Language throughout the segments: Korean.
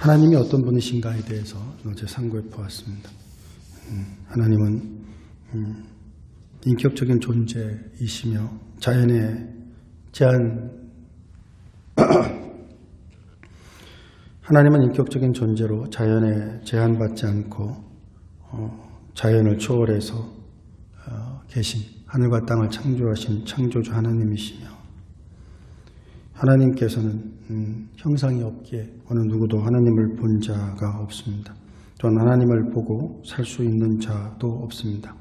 하나님이 어떤 분이신가에 대해서 어제 상고해 보았습니다. 하나님은 인격적인 존재이시며 자연의 하나님은 인격적인 존재로 자연에 제한받지 않고 자연을 초월해서 계신 하늘과 땅을 창조하신 창조주 하나님이시며 하나님께서는 형상이 없기에 어느 누구도 하나님을 본 자가 없습니다. 또한 하나님을 보고 살 수 있는 자도 없습니다.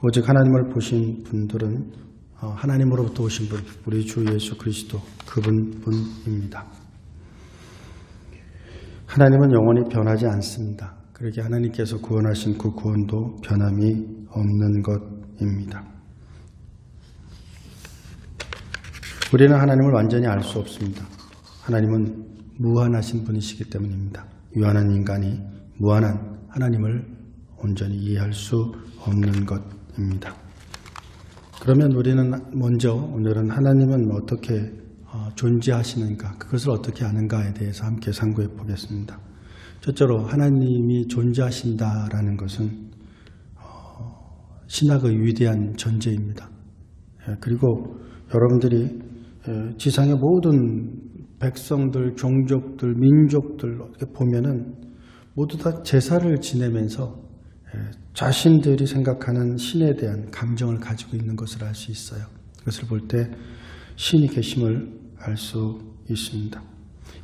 오직 하나님을 보신 분들은 하나님으로부터 오신 분, 우리 주 예수 그리스도 그분뿐입니다. 하나님은 영원히 변하지 않습니다. 그렇게 하나님께서 구원하신 그 구원도 변함이 없는 것입니다. 우리는 하나님을 완전히 알 수 없습니다. 하나님은 무한하신 분이시기 때문입니다. 유한한 인간이 무한한 하나님을 온전히 이해할 수 없는 것입니다. 그러면 우리는 먼저 오늘은 하나님은 어떻게 존재하시는가, 그것을 어떻게 아는가에 대해서 함께 상고해 보겠습니다. 첫째로 하나님이 존재하신다라는 것은 신학의 위대한 전제입니다. 그리고 여러분들이 지상의 모든 백성들, 종족들, 민족들 이렇게 보면은 모두 다 제사를 지내면서 자신들이 생각하는 신에 대한 감정을 가지고 있는 것을 알 수 있어요. 그것을 볼 때 신이 계심을 알 수 있습니다.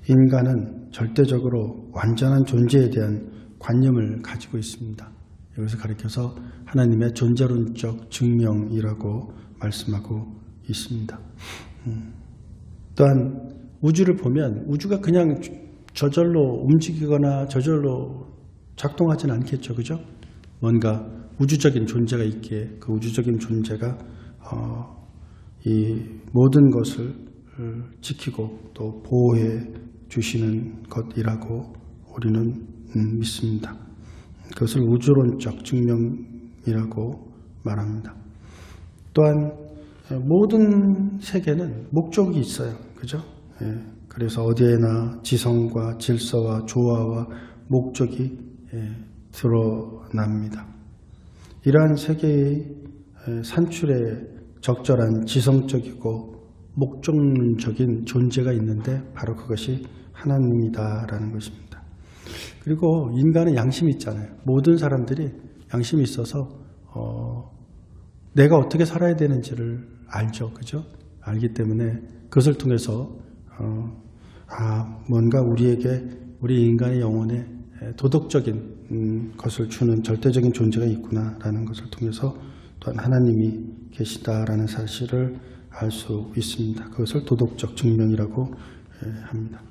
인간은 절대적으로 완전한 존재에 대한 관념을 가지고 있습니다. 이것을 가리켜서 하나님의 존재론적 증명이라고 말씀하고 있습니다. 또한 우주를 보면 우주가 그냥 저절로 움직이거나 저절로 작동하지는 않겠죠. 그죠? 뭔가 우주적인 존재가 있기에 그 우주적인 존재가 이 모든 것을 지키고 또 보호해 주시는 것이라고 우리는 믿습니다. 그것을 우주론적 증명이라고 말합니다. 또한 모든 세계는 목적이 있어요. 그죠? 그래서 어디에나 지성과 질서와 조화와 목적이 드러납니다. 이러한 세계의 산출에 적절한 지성적이고 목적론적인 존재가 있는데 바로 그것이 하나님이다라는 것입니다. 그리고 인간은 양심이 있잖아요. 모든 사람들이 양심이 있어서 내가 어떻게 살아야 되는지를 알죠. 그죠? 알기 때문에 그것을 통해서 뭔가 우리 인간의 영혼에 도덕적인 것을 주는 절대적인 존재가 있구나라는 것을 통해서 또한 하나님이 계시다라는 사실을 알 수 있습니다. 그것을 도덕적 증명이라고 합니다.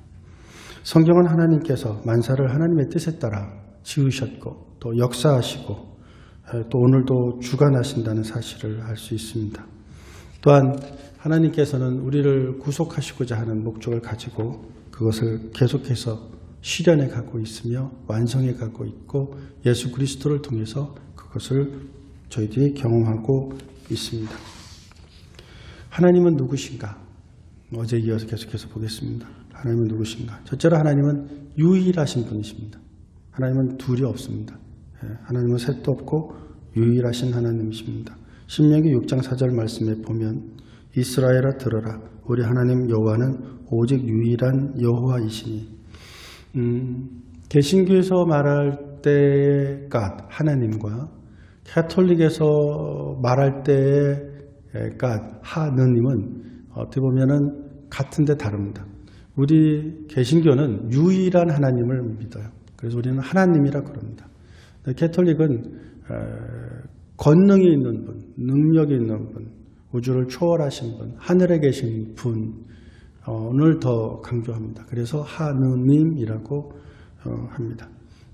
성경은 하나님께서 만사를 하나님의 뜻에 따라 지으셨고 또 역사하시고 또 오늘도 주관하신다는 사실을 알 수 있습니다. 또한 하나님께서는 우리를 구속하시고자 하는 목적을 가지고 그것을 계속해서 실현해 가고 있으며 완성해 가고 있고 예수 그리스도를 통해서 그것을 저희들이 경험하고 있습니다. 하나님은 누구신가? 어제 이어서 계속해서 보겠습니다. 하나님은 누구신가? 첫째로 하나님은 유일하신 분이십니다. 하나님은 둘이 없습니다. 하나님은 셋도 없고 유일하신 하나님이십니다. 신명기 6장 4절 말씀에 보면 이스라엘아 들어라 우리 하나님 여호와는 오직 유일한 여호와이시니 개신교에서 말할 때의 God 하나님과 가톨릭에서 말할 때의 God 하느님은 어떻게 보면은 같은데 다릅니다. 우리 개신교는 유일한 하나님을 믿어요. 그래서 우리는 하나님이라 그럽니다. 가톨릭은 권능이 있는 분, 능력이 있는 분, 우주를 초월하신 분, 하늘에 계신 분을 더 강조합니다. 그래서 하느님이라고 합니다.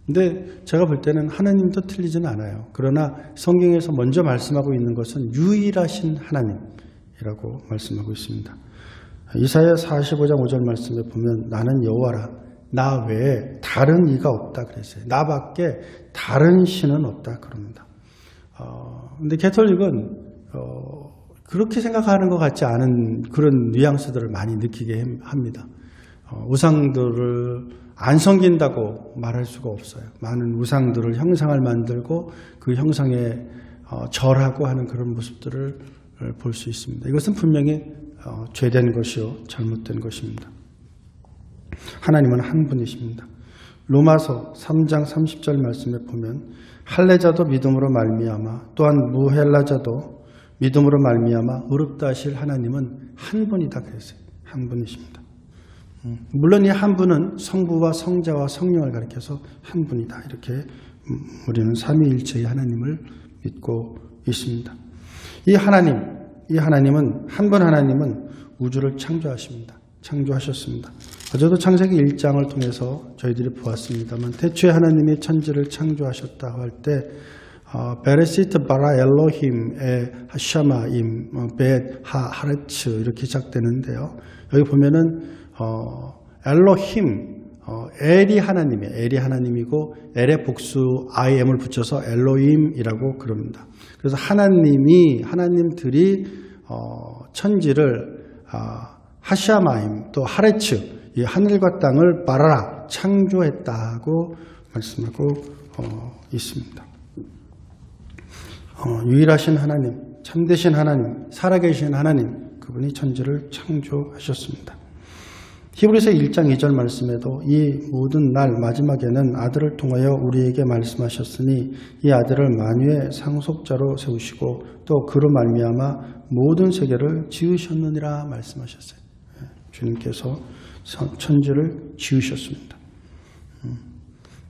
근데 제가 볼 때는 하나님도 틀리지는 않아요. 그러나 성경에서 먼저 말씀하고 있는 것은 유일하신 하나님이라고 말씀하고 있습니다. 이사야 45장 5절 말씀에 보면 나는 여호와라 나 외에 다른 이가 없다 그랬어요. 나밖에 다른 신은 없다 그럽니다. 근데 가톨릭은 그렇게 생각하는 것 같지 않은 그런 뉘앙스들을 많이 느끼게 합니다. 우상들을 안 섬긴다고 말할 수가 없어요. 많은 우상들을 형상을 만들고 그 형상에 절하고 하는 그런 모습들을 볼 수 있습니다. 이것은 분명히 죄된 것이요 잘못된 것입니다. 하나님은 한 분이십니다. 로마서 3장 30절 말씀에 보면 할례자도 믿음으로 말미암아 또한 무헬라자도 믿음으로 말미암아 의롭다 하실 하나님은 한 분이다 그랬어요. 한 분이십니다. 물론 이 한 분은 성부와 성자와 성령을 가리켜서 한 분이다. 이렇게 우리는 삼위일체의 하나님을 믿고 있습니다. 이 하나님은 한 분 하나님은 우주를 창조하셨습니다. 어제도 창세기 1장을 통해서 저희들이 보았습니다만 태초에 하나님이 천지를 창조하셨다고 할 때 베레시트 바라 엘로힘의 하샤마임 벳 하레츠 이렇게 시작되는데요. 여기 보면은 엘로힘 엘이 하나님이에요. 엘이 하나님이고 엘의 복수 IM을 붙여서 엘로힘이라고 그럽니다. 그래서 하나님들이 천지를 하샤마임 또 하레츠 이 하늘과 땅을 바라라 창조했다고 말씀하고 있습니다. 유일하신 하나님, 참되신 하나님, 살아계신 하나님 그분이 천지를 창조하셨습니다. 히브리서 1장 2절 말씀에도 이 모든 날 마지막에는 아들을 통하여 우리에게 말씀하셨으니 이 아들을 만유의 상속자로 세우시고 또 그로 말미암아 모든 세계를 지으셨느니라 말씀하셨어요. 주님께서 천지를 지으셨습니다.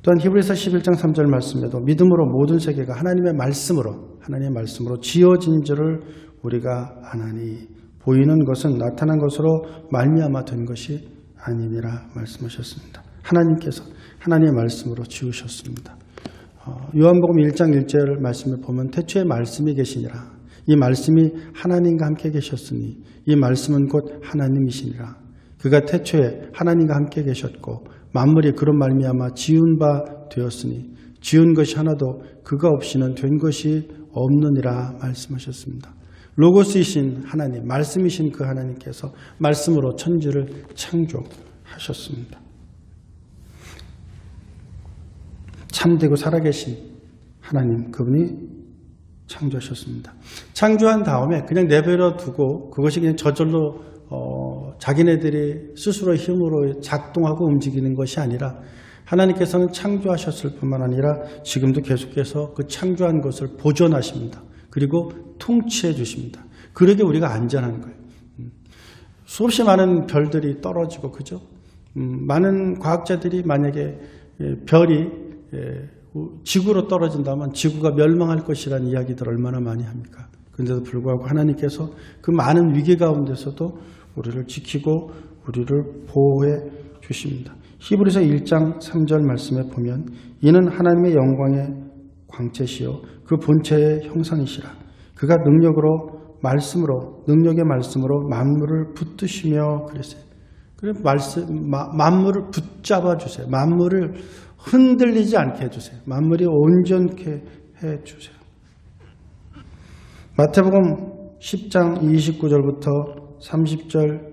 또한 히브리서 11장 3절 말씀에도 믿음으로 모든 세계가 하나님의 말씀으로 지어진 줄을 우리가 아나니 보이는 것은 나타난 것으로 말미암아 된 것이 아니니라 말씀하셨습니다. 하나님께서 하나님의 말씀으로 지으셨습니다. 요한복음 1장 1절 말씀을 보면 태초에 말씀이 계시니라. 이 말씀이 하나님과 함께 계셨으니 이 말씀은 곧 하나님이시니라. 그가 태초에 하나님과 함께 계셨고 만물이 그런 말미암아 지은 바 되었으니 지은 것이 하나도 그가 없이는 된 것이 없느니라 말씀하셨습니다. 로고스이신 하나님, 말씀이신 그 하나님께서 말씀으로 천지를 창조하셨습니다. 참되고 살아계신 하나님, 그분이 창조하셨습니다. 창조한 다음에 그냥 내버려 두고 그것이 그냥 저절로 자기네들이 스스로의 힘으로 작동하고 움직이는 것이 아니라 하나님께서는 창조하셨을 뿐만 아니라 지금도 계속해서 그 창조한 것을 보존하십니다. 그리고 통치해 주십니다. 그러게 우리가 안전한 거예요. 수없이 많은 별들이 떨어지고 그죠? 많은 과학자들이 만약에 별이 지구로 떨어진다면 지구가 멸망할 것이라는 이야기들 얼마나 많이 합니까? 그런데도 불구하고 하나님께서 그 많은 위기 가운데서도 우리를 지키고 우리를 보호해 주십니다. 히브리서 1장 3절 말씀에 보면 이는 하나님의 영광의 광채시요 그 본체의 형상이시라. 그가 능력의 말씀으로 만물을 붙드시며 그랬어요. 그래서 만물을 붙잡아 주세요. 만물을 흔들리지 않게 해주세요. 만물이 온전케 해주세요. 마태복음 10장 29절부터 30절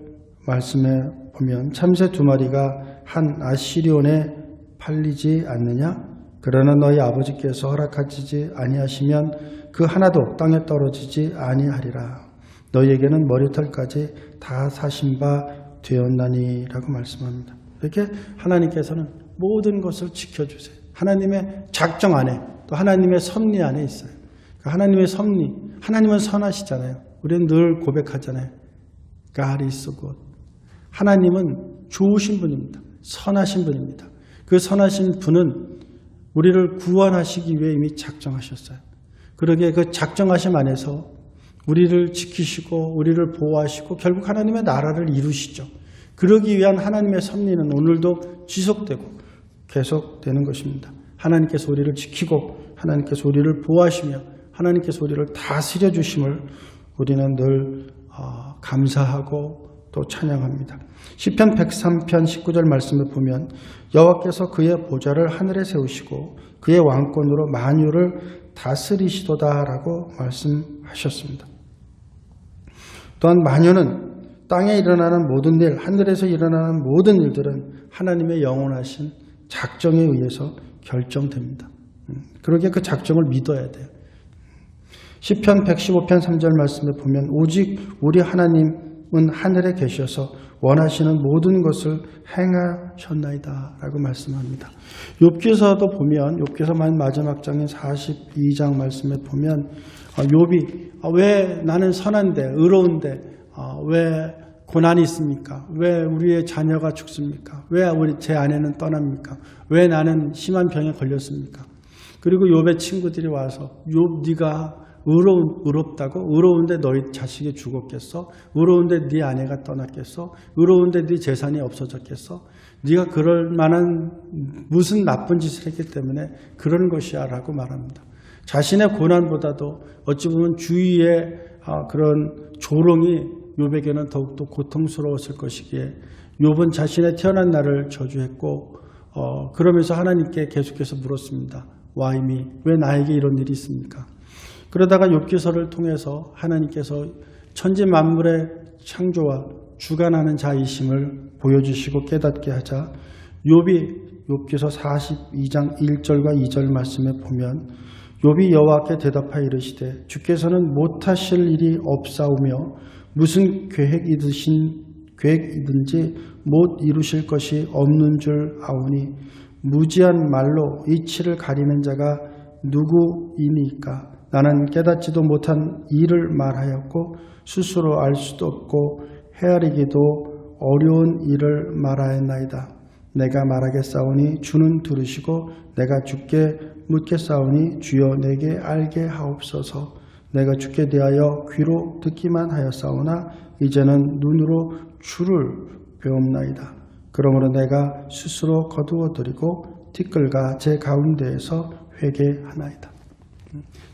말씀에 보면 참새 2마리가 한 아시리온에 팔리지 않느냐? 그러나 너희 아버지께서 허락하시지 아니하시면 그 하나도 땅에 떨어지지 아니하리라. 너희에게는 머리털까지 다 사신 바 되었나니라고 말씀합니다. 이렇게 하나님께서는 모든 것을 지켜주세요. 하나님의 작정 안에 또 하나님의 섭리 안에 있어요. 하나님의 섭리, 하나님은 선하시잖아요. 우리는 늘 고백하잖아요. God is good. 하나님은 좋으신 분입니다. 선하신 분입니다. 그 선하신 분은 우리를 구원하시기 위해 이미 작정하셨어요. 그러기에 그 작정하심 안에서 우리를 지키시고 우리를 보호하시고 결국 하나님의 나라를 이루시죠. 그러기 위한 하나님의 섭리는 오늘도 지속되고 계속되는 것입니다. 하나님께서 우리를 지키고 하나님께서 우리를 보호하시며 하나님께서 우리를 다스려 주심을 우리는 늘 감사하고 또 찬양합니다. 시편 103편 19절 말씀을 보면 여호와께서 그의 보좌를 하늘에 세우시고 그의 왕권으로 만유를 다스리시도다라고 말씀하셨습니다. 또한 만유는 땅에 일어나는 모든 일, 하늘에서 일어나는 모든 일들은 하나님의 영원하신 작정에 의해서 결정됩니다. 그러기에 그 작정을 믿어야 돼요. 시편 115편 3절 말씀에 보면 오직 우리 하나님은 하늘에 계셔서 원하시는 모든 것을 행하셨나이다 라고 말씀합니다. 욥기서도 보면 욥기서 마지막 장인 42장 말씀에 보면 욥이 왜 나는 선한데 의로운데 왜 고난이 있습니까? 왜 우리의 자녀가 죽습니까? 왜 제 아내는 떠납니까? 왜 나는 심한 병에 걸렸습니까? 그리고 욥의 친구들이 와서 욥 네가 의롭다고? 의로운데 너희 자식이 죽었겠어? 의로운데 네 아내가 떠났겠어? 의로운데 네 재산이 없어졌겠어? 네가 그럴 만한 무슨 나쁜 짓을 했기 때문에 그런 것이야 라고 말합니다. 자신의 고난보다도 어찌 보면 주위의 그런 조롱이 욥에게는 더욱더 고통스러웠을 것이기에 욥은 자신의 태어난 날을 저주했고 그러면서 하나님께 계속해서 물었습니다. 와임이 왜 나에게 이런 일이 있습니까? 그러다가 욥기서를 통해서 하나님께서 천지 만물의 창조와 주관하는 자이심을 보여주시고 깨닫게 하자 욥기서 42장 1절과 2절 말씀에 보면 욥이 여호와께 대답하여 이르시되 주께서는 못하실 일이 없사오며 무슨 계획이든지 못 이루실 것이 없는 줄 아오니 무지한 말로 이치를 가리는 자가 누구이니까 나는 깨닫지도 못한 일을 말하였고 스스로 알 수도 없고 헤아리기도 어려운 일을 말하였나이다. 내가 말하겠사오니 주는 들으시고 내가 주께 묻겠사오니 주여 내게 알게 하옵소서. 내가 주께 대하여 귀로 듣기만 하였사오나 이제는 눈으로 주를 배움나이다. 그러므로 내가 스스로 거두어드리고 티끌과 제 가운데에서 회개하나이다.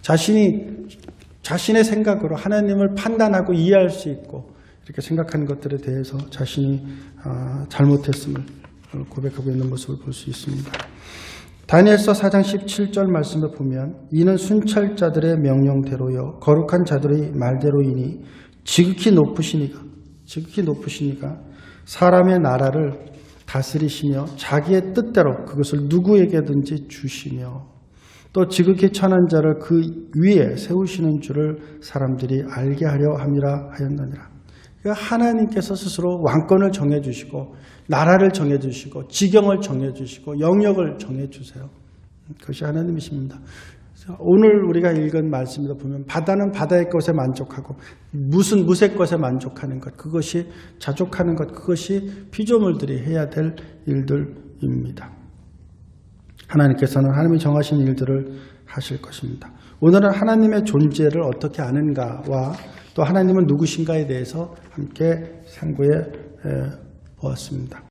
자신의 생각으로 하나님을 판단하고 이해할 수 있고 이렇게 생각하는 것들에 대해서 자신이 잘못했음을 고백하고 있는 모습을 볼 수 있습니다. 다니엘서 4장 17절 말씀을 보면 이는 순찰자들의 명령대로요 거룩한 자들의 말대로이니 지극히 높으시니가 사람의 나라를 다스리시며 자기의 뜻대로 그것을 누구에게든지 주시며 또 지극히 천한 자를 그 위에 세우시는 줄을 사람들이 알게 하려 함이라 하였느니라. 하나님께서 스스로 왕권을 정해주시고 나라를 정해주시고 지경을 정해주시고 영역을 정해주세요. 그것이 하나님이십니다. 오늘 우리가 읽은 말씀에서 보면 바다는 바다의 것에 만족하고 무색 것에 만족하는 것, 그것이 자족하는 것, 그것이 피조물들이 해야 될 일들입니다. 하나님께서는 하나님이 정하신 일들을 하실 것입니다. 오늘은 하나님의 존재를 어떻게 아는가와 또 하나님은 누구신가에 대해서 함께 상고해 보았습니다.